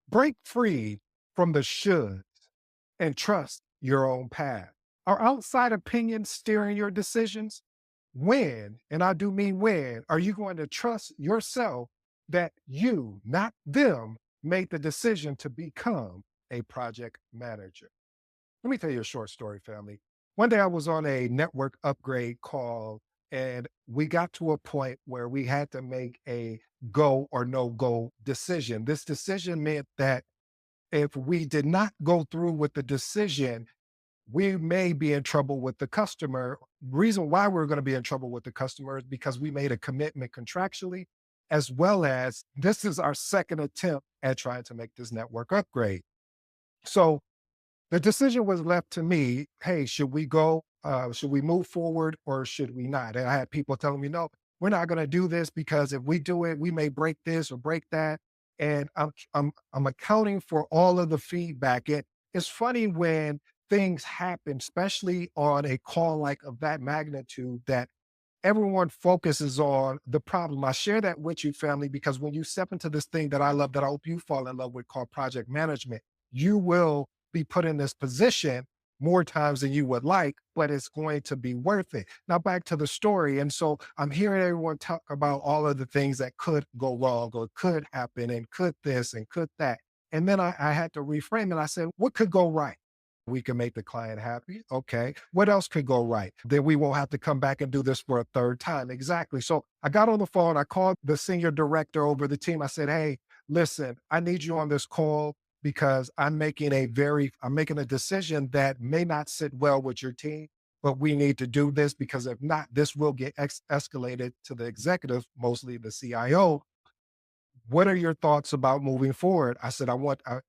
Break free from the shoulds and trust your own path. Are outside opinions steering your decisions? When, and I do mean when, are you going to trust yourself that you, not them, made the decision to become a project manager? Let me tell you a short story, family. One day I was on a network upgrade call, and we got to a point where we had to make a go or no go decision. This decision meant that if we did not go through with the decision, we may be in trouble with the customer. Reason why we're going to be in trouble with the customer is because we made a commitment contractually, as well as this is our second attempt at trying to make this network upgrade. So the decision was left to me. Hey, should we go? Should we move forward or should we not? And I had people telling me, no, we're not going to do this because if we do it, we may break this or break that. And I'm accounting for all of the feedback. It's funny when things happen, especially on a call like of that magnitude, that everyone focuses on the problem. I share that with you, family, because when you step into this thing that I love, that I hope you fall in love with, called project management, you will be put in this position more times than you would like, but it's going to be worth it. Now, back to the story. And so I'm hearing everyone talk about all of the things that could go wrong or could happen and could this and could that. And then I had to reframe it. I said, what could go right? We can make the client happy. Okay. What else could go right? Then we won't have to come back and do this for a third time. Exactly. So I got on the phone. I called the senior director over the team. I said, hey, listen, I need you on this call because I'm making a decision that may not sit well with your team, but we need to do this because if not, this will get escalated to the executive, mostly the CIO. What are your thoughts about moving forward? I said,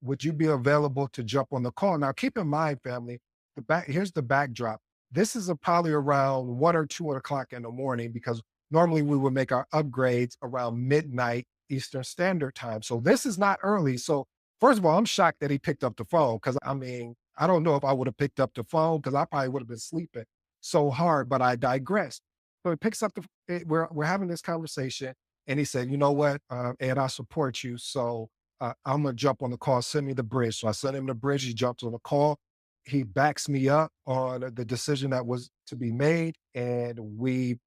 would you be available to jump on the call? Now, keep in mind, family, here's the backdrop. This is probably around 1 or 2 o'clock in the morning because normally we would make our upgrades around midnight Eastern Standard Time. So this is not early. So first of all, I'm shocked that he picked up the phone because I mean, I don't know if I would have picked up the phone because I probably would have been sleeping so hard, but I digress. So he picks up we're having this conversation and he said, you know what, Ed, I support you. So I'm going to jump on the call. Send me the bridge. So I sent him the bridge. He jumps on the call. He backs me up on the decision that was to be made. And we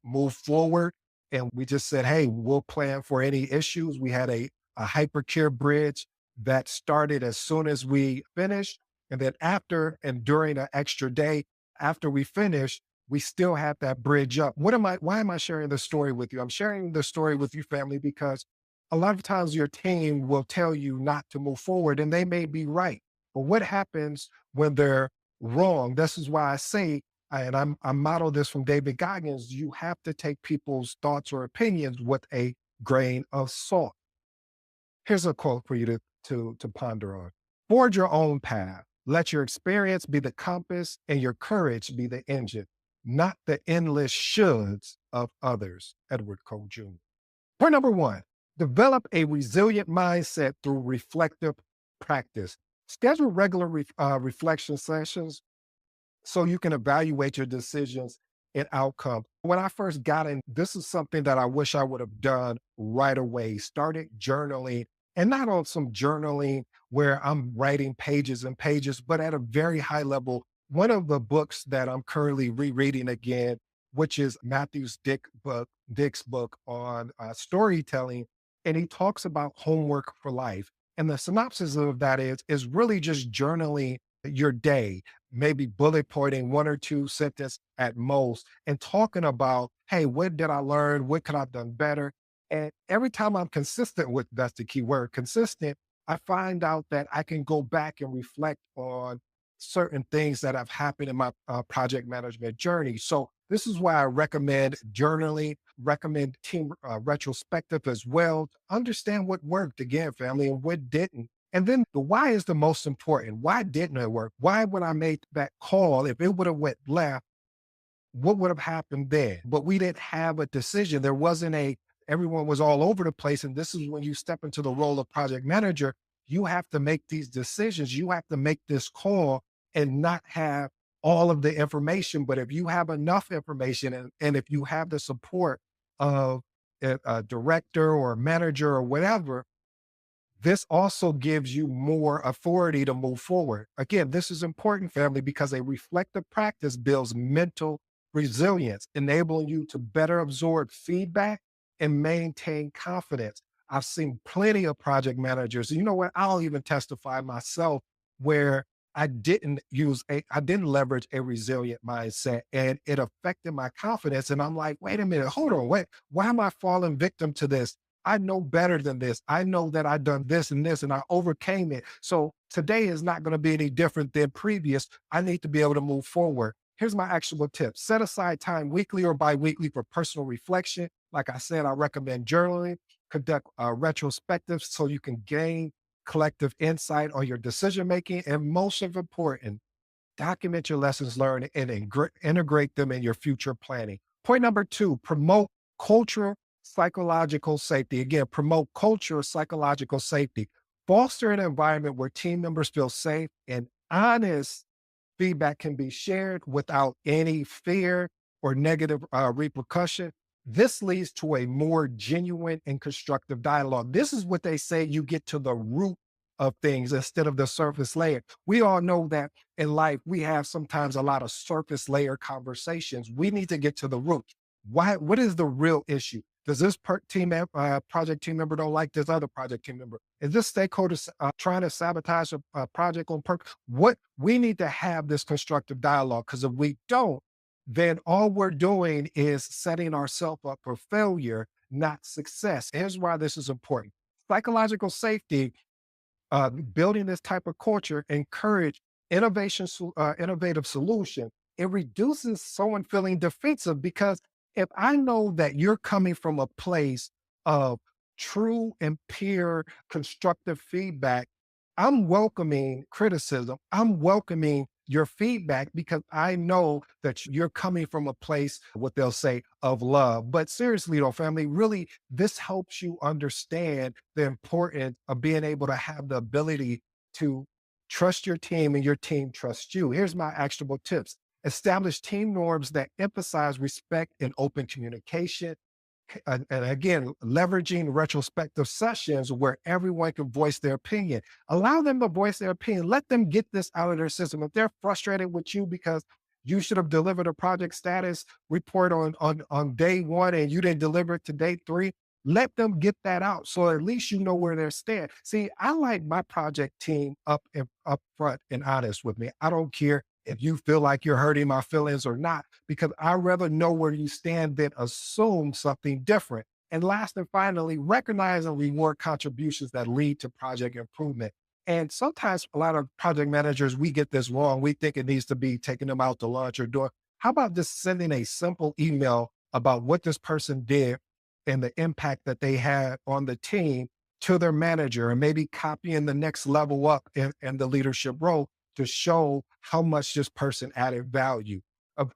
moved forward. And we just said, hey, we'll plan for any issues. We had a hypercare bridge that started as soon as we finished. And then after and during an extra day, after we finished, we still have that bridge up. Why am I sharing this story with you? I'm sharing the story with you, family, because a lot of times your team will tell you not to move forward and they may be right. But what happens when they're wrong? This is why I say, and I model this from David Goggins, you have to take people's thoughts or opinions with a grain of salt. Here's a quote for you to ponder on. Forge your own path. Let your experience be the compass and your courage be the engine, not the endless shoulds of others. Edward Cole Jr. Point number one, develop a resilient mindset through reflective practice. Schedule regular reflection sessions so you can evaluate your decisions and outcomes. When I first got in, this is something that I wish I would have done right away. Started journaling, and not on some journaling where I'm writing pages and pages, but at a very high level. One of the books that I'm currently rereading again, which is Dick's book on storytelling, and he talks about homework for life. And the synopsis of that is really just journaling your day, maybe bullet pointing 1 or 2 sentences at most, and talking about, hey, what did I learn? What could I have done better? And every time I'm consistent with, that's the key word, consistent, I find out that I can go back and reflect on certain things that have happened in my project management journey. So this is why I recommend journaling, recommend team retrospective as well. To understand what worked again, family, and what didn't. And then the why is the most important. Why didn't it work? Why when I made that call, if it would have went left, what would have happened then? But we didn't have a decision. There wasn't everyone was all over the place. And this is when you step into the role of project manager, you have to make these decisions. You have to make this call and not have all of the information. But if you have enough information and if you have the support of a director or a manager or whatever, This also gives you more authority to move forward. Again, this is important, family, because a reflective practice builds mental resilience, enabling you to better absorb feedback and maintain confidence. I've seen plenty of project managers. You know what? I'll even testify myself where I didn't leverage a resilient mindset and it affected my confidence. And I'm like, wait a minute, hold on, wait, why am I falling victim to this? I know better than this. I know that I've done this and this and I overcame it. So today is not going to be any different than previous. I need to be able to move forward. Here's my actionable tip. Set aside time weekly or bi-weekly for personal reflection. Like I said, I recommend journaling, conduct retrospectives so you can gain collective insight on your decision making. And most of important, document your lessons learned and integrate them in your future planning. Point number two, promote cultural psychological safety. Again, promote culture, psychological safety. Foster an environment where team members feel safe and honest feedback can be shared without any fear or negative repercussion. This leads to a more genuine and constructive dialogue. This is what they say you get to the root of things instead of the surface layer. We all know that in life, we have sometimes a lot of surface layer conversations. We need to get to the root. Why? What is the real issue? Does this project team member don't like this other project team member? Is this stakeholder trying to sabotage a project on purpose? What we need to have this constructive dialogue, because if we don't, then all we're doing is setting ourselves up for failure, not success. Here's why this is important. Psychological safety, building this type of culture, encourage innovative solution. It reduces someone feeling defensive because if I know that you're coming from a place of true and pure constructive feedback, I'm welcoming criticism. I'm welcoming your feedback because I know that you're coming from a place, what they'll say, of love. But seriously, though, family, really, this helps you understand the importance of being able to have the ability to trust your team and your team trusts you. Here's my actionable tips. Establish team norms that emphasize respect and open communication. And again, leveraging retrospective sessions where everyone can voice their opinion. Allow them to voice their opinion. Let them get this out of their system. If they're frustrated with you because you should have delivered a project status report on day one and you didn't deliver it to day three, let them get that out. So at least you know where they're stand. See, I like my project team up front and honest with me. I don't care if you feel like you're hurting my feelings or not, because I rather know where you stand than assume something different. And last and finally, recognize and reward contributions that lead to project improvement. And sometimes a lot of project managers, we get this wrong. We think it needs to be taking them out to lunch or doing. How about just sending a simple email about what this person did and the impact that they had on the team to their manager, and maybe copying the next level up in the leadership role to show how much this person added value.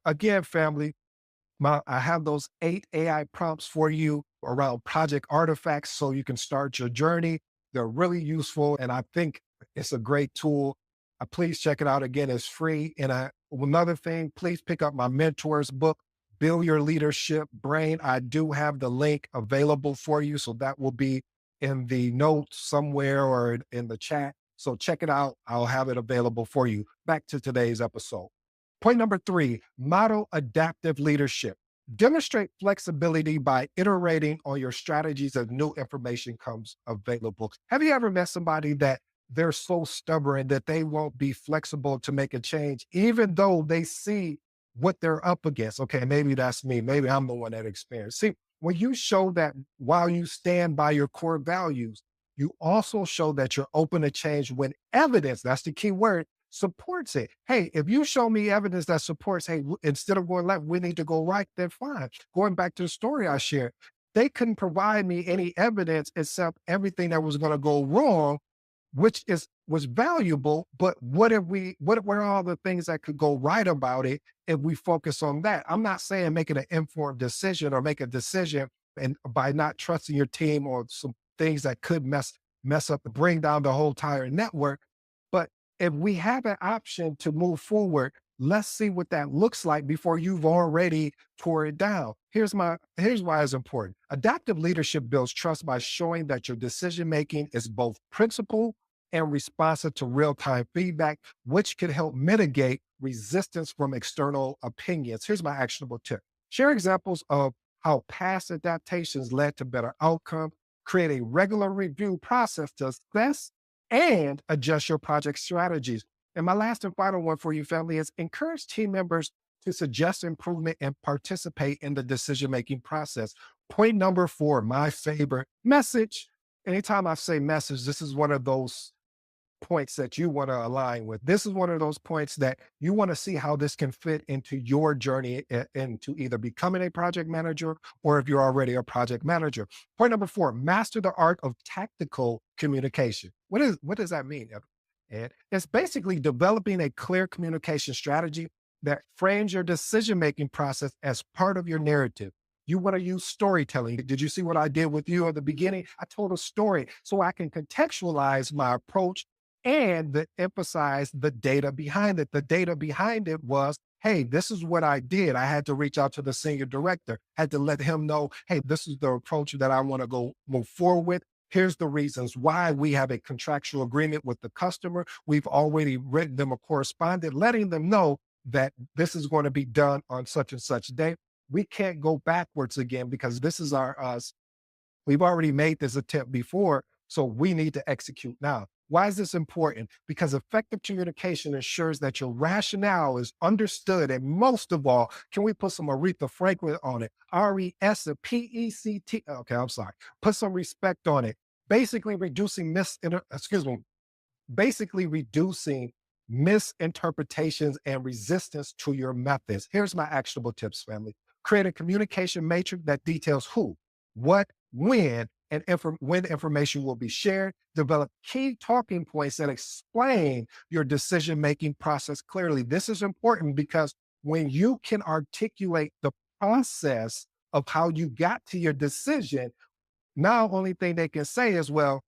Again, family, I have those 8 AI prompts for you around project artifacts so you can start your journey. They're really useful, and I think it's a great tool. Please check it out. Again, it's free. And another thing, please pick up my mentor's book, Build Your Leadership Brain. I do have the link available for you, so that will be in the notes somewhere or in the chat. So check it out. I'll have it available for you. Back to today's episode. Point number three, model adaptive leadership. Demonstrate flexibility by iterating on your strategies as new information comes available. Have you ever met somebody that they're so stubborn that they won't be flexible to make a change, even though they see what they're up against? Okay, maybe that's me. Maybe I'm the one that experienced. See, when you show that while you stand by your core values, you also show that you're open to change when evidence, that's the key word, supports it. Hey, if you show me evidence that supports, hey, instead of going left, we need to go right, then fine. Going back to the story I shared, they couldn't provide me any evidence except everything that was going to go wrong, which was valuable. But what were all the things that could go right about it if we focus on that? I'm not saying making an informed decision or make a decision and by not trusting your team or some things that could mess up, bring down the whole entire network. But if we have an option to move forward, Let's see what that looks like before you've already tore it down. Here's why it's important. Adaptive leadership builds trust by showing that your decision making is both principled and responsive to real-time feedback, which can help mitigate resistance from external opinions. Here's my actionable tip. Share examples of how past adaptations led to better outcomes. Create a regular review process to assess and adjust your project strategies. And my last and final one for you, family, is encourage team members to suggest improvement and participate in the decision making process. Point number four, my favorite message. Anytime I say message, this is one of those points that you want to align with. This is one of those points that you want to see how this can fit into your journey into either becoming a project manager or if you're already a project manager. Point number four, master the art of tactical communication. What does that mean, Ed? And it's basically developing a clear communication strategy that frames your decision-making process as part of your narrative. You want to use storytelling. Did you see what I did with you at the beginning? I told a story so I can contextualize my approach and emphasize the data behind it. The data behind it was, hey, this is what I did. I had to reach out to the senior director, had to let him know, hey, this is the approach that I want to go move forward with. Here's the reasons why. We have a contractual agreement with the customer. We've already written them a correspondence, letting them know that this is going to be done on such and such day. We can't go backwards again because this is our us. We've already made this attempt before, so we need to execute now. Why is this important? Because effective communication ensures that your rationale is understood. And most of all, can we put some Aretha Franklin on it? RESPECT. Okay, I'm sorry. Put some respect on it. Basically reducing basically reducing misinterpretations and resistance to your methods. Here's my actionable tips, family. Create a communication matrix that details who, what, when, and when information will be shared. Develop key talking points that explain your decision-making process clearly. This is important because when you can articulate the process of how you got to your decision, now only thing they can say is, well,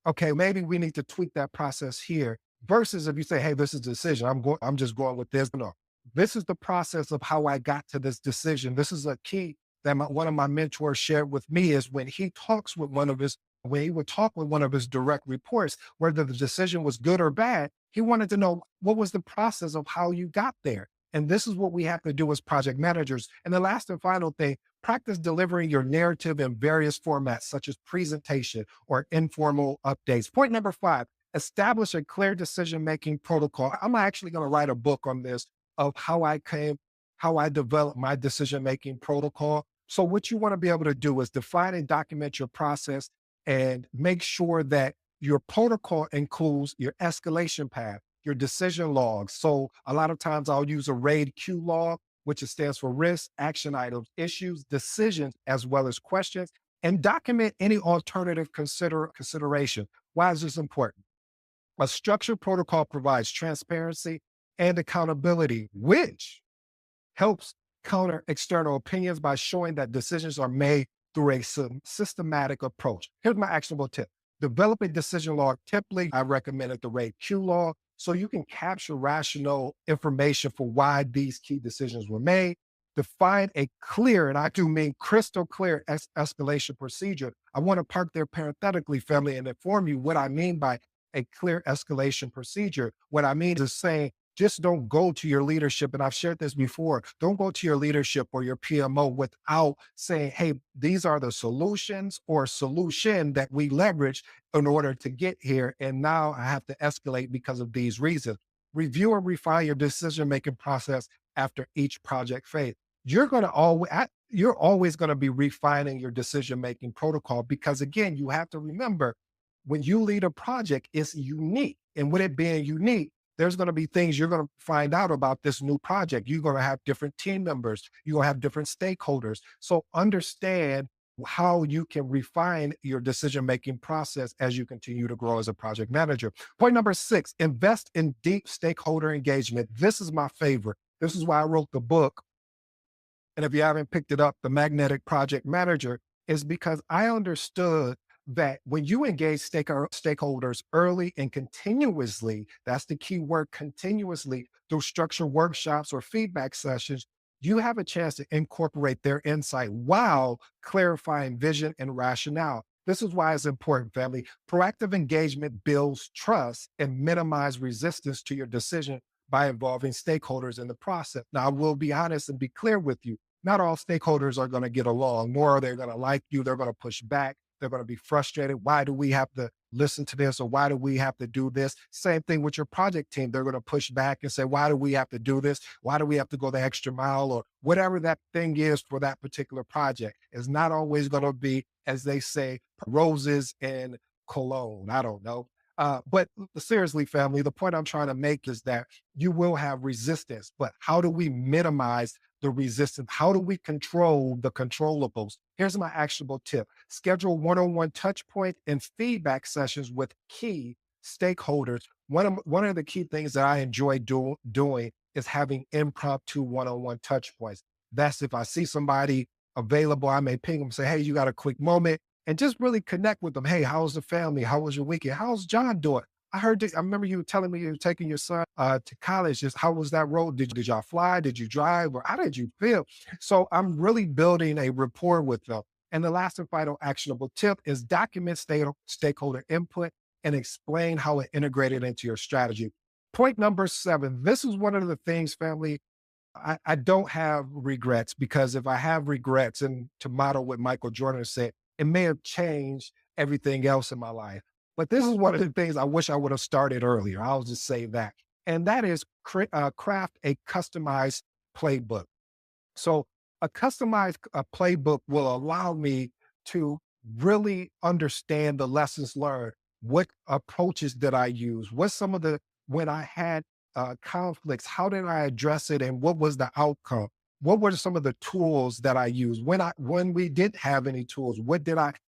okay, maybe we need to tweak that process here. Versus if you say, hey, this is a decision, I'm just going with this. No, this is the process of how I got to this decision. This is a key that one of my mentors shared with me is when he would talk with one of his direct reports, whether the decision was good or bad, he wanted to know what was the process of how you got there. And this is what we have to do as project managers. And the last and final thing, practice delivering your narrative in various formats, such as presentation or informal updates. Point number five, establish a clear decision-making protocol. I'm actually going to write a book on this of how I developed my decision-making protocol. So what you want to be able to do is define and document your process and make sure that your protocol includes your escalation path, your decision logs. So a lot of times I'll use a RAID Q log, which stands for risk, action items, issues, decisions, as well as questions, and document any alternative consideration. Why is this important? A structured protocol provides transparency and accountability, which helps counter external opinions by showing that decisions are made through a systematic approach. Here's my actionable tip. Develop a decision log template. I recommended the RAID Q log so you can capture rational information for why these key decisions were made. Define a clear, and I do mean crystal clear escalation procedure. I want to park there parenthetically, family, and inform you what I mean by a clear escalation procedure. What I mean is saying, just don't go to your leadership. And I've shared this before. Don't go to your leadership or your PMO without saying, hey, these are the solutions or solution that we leverage in order to get here. And now I have to escalate because of these reasons. Review and refine your decision-making process after each project phase. You're always going to be refining your decision-making protocol because again, you have to remember when you lead a project, it's unique. And with it being unique, there's going to be things you're going to find out about this new project. You're going to have different team members. You're going to have different stakeholders. So understand how you can refine your decision-making process as you continue to grow as a project manager. Point number six, invest in deep stakeholder engagement. This is my favorite. This is why I wrote the book. And if you haven't picked it up, The Magnetic Project Manager, is because I understood that when you engage stakeholders early and continuously, that's the key word, continuously, through structured workshops or feedback sessions, you have a chance to incorporate their insight while clarifying vision and rationale. This is why it's important, family. Proactive engagement builds trust and minimize resistance to your decision by involving stakeholders in the process. Now, I will be honest and be clear with you. Not all stakeholders are going to get along, nor are they going to like you. They're going to push back. They're going to be frustrated. Why do we have to listen to this? Or why do we have to do this? Same thing with your project team. They're going to push back and say, why do we have to do this? Why do we have to go the extra mile? Or whatever that thing is for that particular project is not always going to be, as they say, roses and cologne. I don't know. But seriously, family, the point I'm trying to make is that you will have resistance, but how do we minimize the resistance? How do we control the controllables? Here's my actionable tip. Schedule one-on-one touch point and feedback sessions with key stakeholders. One of the key things that I enjoy doing is having impromptu one-on-one touch points. That's if I see somebody available, I may ping them, say, hey, you got a quick moment, and just really connect with them. Hey, how's the family? How was your weekend? How's John doing? I heard this, I remember you telling me you were taking your son to college. Just how was that road? Did y'all fly? Did you drive? Or how did you feel? So I'm really building a rapport with them. And the last and final actionable tip is document stakeholder input and explain how it integrated into your strategy. Point number 7. This is one of the things, family, I don't have regrets, because if I have regrets, and to model what Michael Jordan said, it may have changed everything else in my life. But this is one of the things I wish I would have started earlier. I'll just say that. And that is craft a customized playbook. So a customized playbook will allow me to really understand the lessons learned. What approaches did I use? What some of the, when I had conflicts, how did I address it, and what was the outcome? What were some of the tools that I used when we didn't have any tools?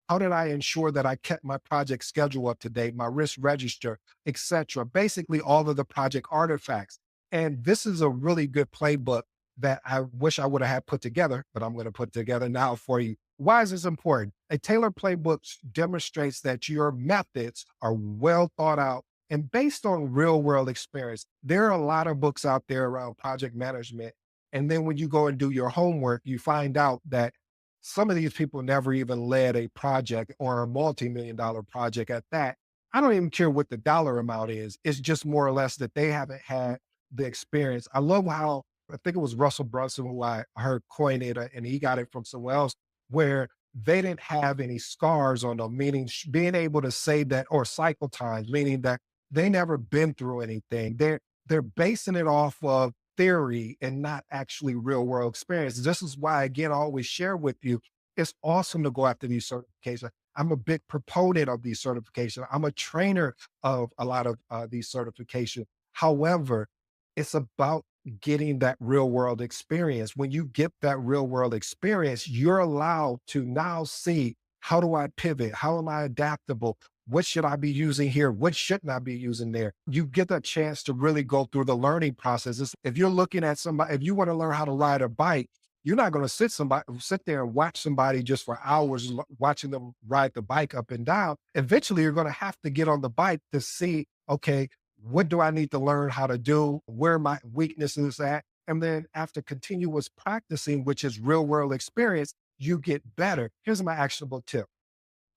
How did I ensure that I kept my project schedule up to date, my risk register, etc.? Basically, all of the project artifacts. And this is a really good playbook that I wish I would have had put together, but I'm going to put together now for you. Why is this important? A tailored playbook demonstrates that your methods are well thought out and based on real world experience. There are a lot of books out there around project management. And then when you go and do your homework, you find out that some of these people never even led a project, or a multi-million dollar project at that. I don't even care what the dollar amount is. It's just more or less that they haven't had the experience. I love how, I think it was Russell Brunson who I heard coin it, and he got it from somewhere else, where they didn't have any scars on them, meaning being able to say that, or cycle times, meaning that they never been through anything. They're basing it off of theory and not actually real world experience. This is why, again, I always share with you, it's awesome to go after these certifications. I'm a big proponent of these certifications. I'm a trainer of a lot of these certifications. However, it's about getting that real world experience. When you get that real world experience, you're allowed to now see, how do I pivot? How am I adaptable? What should I be using here? What shouldn't I be using there? You get a chance to really go through the learning processes. If you're looking at somebody, if you want to learn how to ride a bike, you're not going to sit there and watch somebody just for hours watching them ride the bike up and down. Eventually, you're going to have to get on the bike to see, okay, what do I need to learn how to do? Where my weaknesses at? And then after continuous practicing, which is real world experience, you get better. Here's my actionable tip.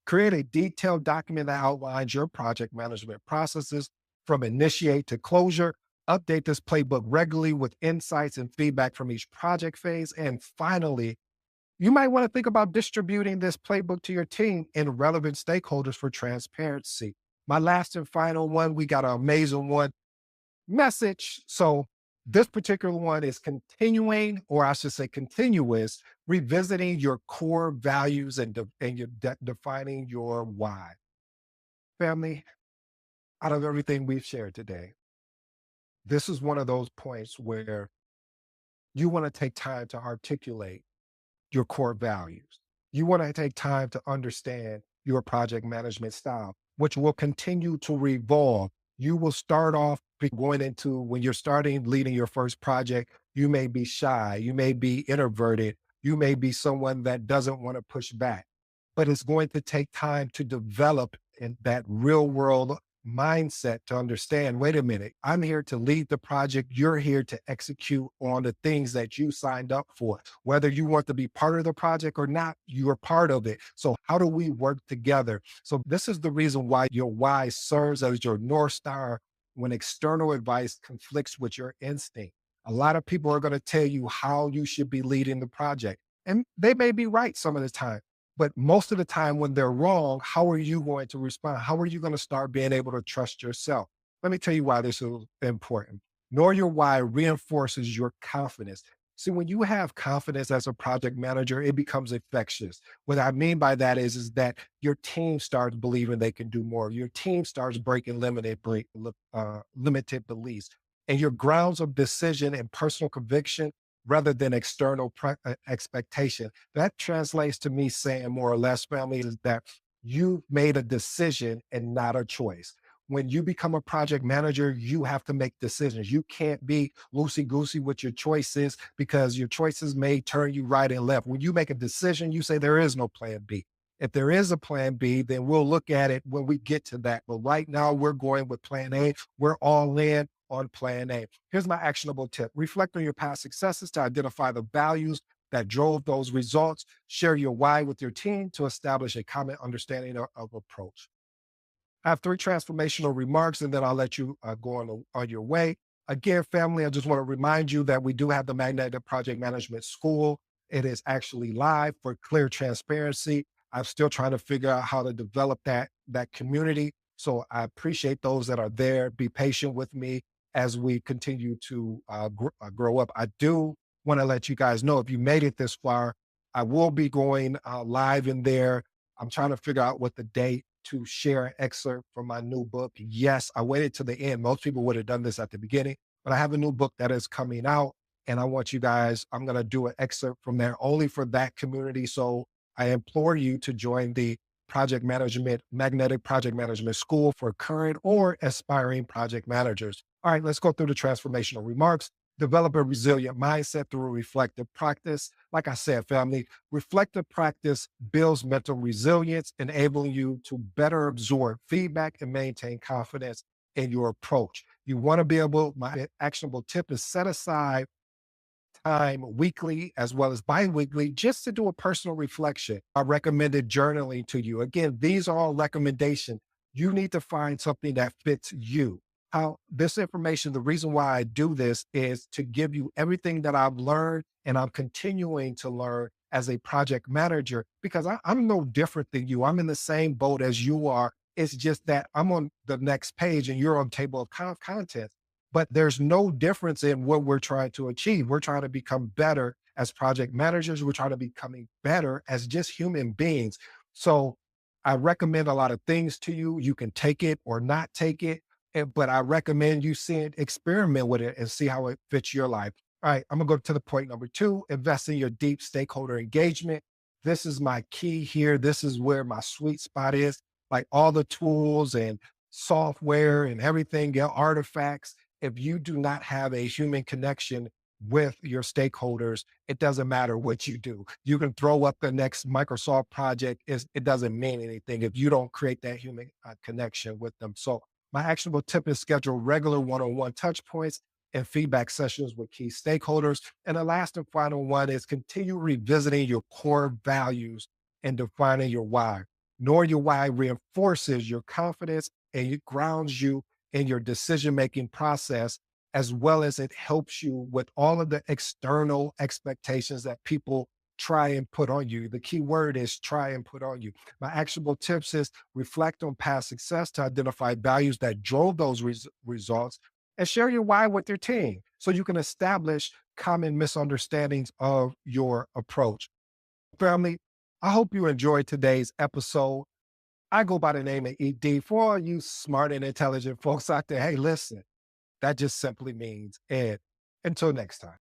Create a detailed document that outlines your project management processes from initiate to closure. Update this playbook regularly with insights and feedback from each project phase. And finally, you might want to think about distributing this playbook to your team and relevant stakeholders for transparency. My last and final one, we got an amazing one, message. So this particular one is continuing, or I should say continuous, revisiting your core values and, defining your why. Family, out of everything we've shared today, this is one of those points where you want to take time to articulate your core values. You want to take time to understand your project management style, which will continue to revolve. You will start off going into, when you're starting leading your first project, you may be shy, you may be introverted, you may be someone that doesn't want to push back. but it's going to take time to develop in that real world mindset to understand, wait a minute, I'm here to lead the project. You're here to execute on the things that you signed up for. Whether you want to be part of the project or not, you're part of it. So how do we work together? So this is the reason why your why serves as your North Star when external advice conflicts with your instinct. A lot of people are going to tell you how you should be leading the project. And they may be right some of the time. But most of the time, when they're wrong, how are you going to respond? How are you going to start being able to trust yourself? Let me tell you why this is important. Know your why reinforces your confidence. See, when you have confidence as a project manager, it becomes infectious. What I mean by that is that your team starts believing they can do more. Your team starts breaking limited beliefs. And your grounds of decision and personal conviction rather than external expectation. That translates to me saying more or less, family, is that you made a decision and not a choice. When you become a project manager, you have to make decisions. You can't be loosey goosey with your choices because your choices may turn you right and left. When you make a decision, you say there is no plan B. If there is a plan B, then we'll look at it when we get to that. But right now, we're going with plan A. We're all in on plan A. Here's my actionable tip. Reflect on your past successes to identify the values that drove those results. Share your why with your team to establish a common understanding of approach. I have three transformational remarks, and then I'll let you go on your way. Again, family, I just want to remind you that we do have the Magnetic Project Management School. It is actually live for clear transparency. I'm still trying to figure out how to develop that community. So I appreciate those that are there. Be patient with me as we continue to grow up. I do want to let you guys know if you made it this far, I will be going live in there. I'm trying to figure out what the date to share an excerpt from my new book. Yes, I waited to the end. Most people would have done this at the beginning, but I have a new book that is coming out. And I want you guys, I'm going to do an excerpt from there only for that community. So I implore you to join the Magnetic Project Management School for current or aspiring project managers. All right, let's go through the transformational remarks. Develop a resilient mindset through reflective practice. Like I said, family, reflective practice builds mental resilience, enabling you to better absorb feedback and maintain confidence in your approach. You want to be able, my actionable tip is set aside time weekly as well as bi-weekly just to do a personal reflection. I recommended journaling to you. Again, these are all recommendations. You need to find something that fits you. How this information, the reason why I do this is to give you everything that I've learned and I'm continuing to learn as a project manager because I'm no different than you. I'm in the same boat as you are. It's just that I'm on the next page and you're on table of contents, but there's no difference in what we're trying to achieve. We're trying to become better as project managers. We're trying to becoming better as just human beings. So I recommend a lot of things to you. You can take it or not take it, but I recommend you see it, experiment with it and see how it fits your life. All right, I'm gonna go to the point number two, invest in your deep stakeholder engagement. This is my key here. This is where my sweet spot is. Like all the tools and software and everything, artifacts, if you do not have a human connection with your stakeholders, it doesn't matter what you do. You can throw up the next Microsoft project. It doesn't mean anything if you don't create that human connection with them. So my actionable tip is schedule regular one-on-one touch points and feedback sessions with key stakeholders. And the last and final one is continue revisiting your core values and defining your why. Knowing your why reinforces your confidence and it grounds you in your decision making process, as well as it helps you with all of the external expectations that people try and put on you. The key word is try and put on you. My actionable tips is reflect on past success to identify values that drove those results and share your why with your team so you can establish common misunderstandings of your approach. Family, I hope you enjoyed today's episode. I go by the name of ED. For all you smart and intelligent folks out there, hey, listen, that just simply means Ed. Until next time.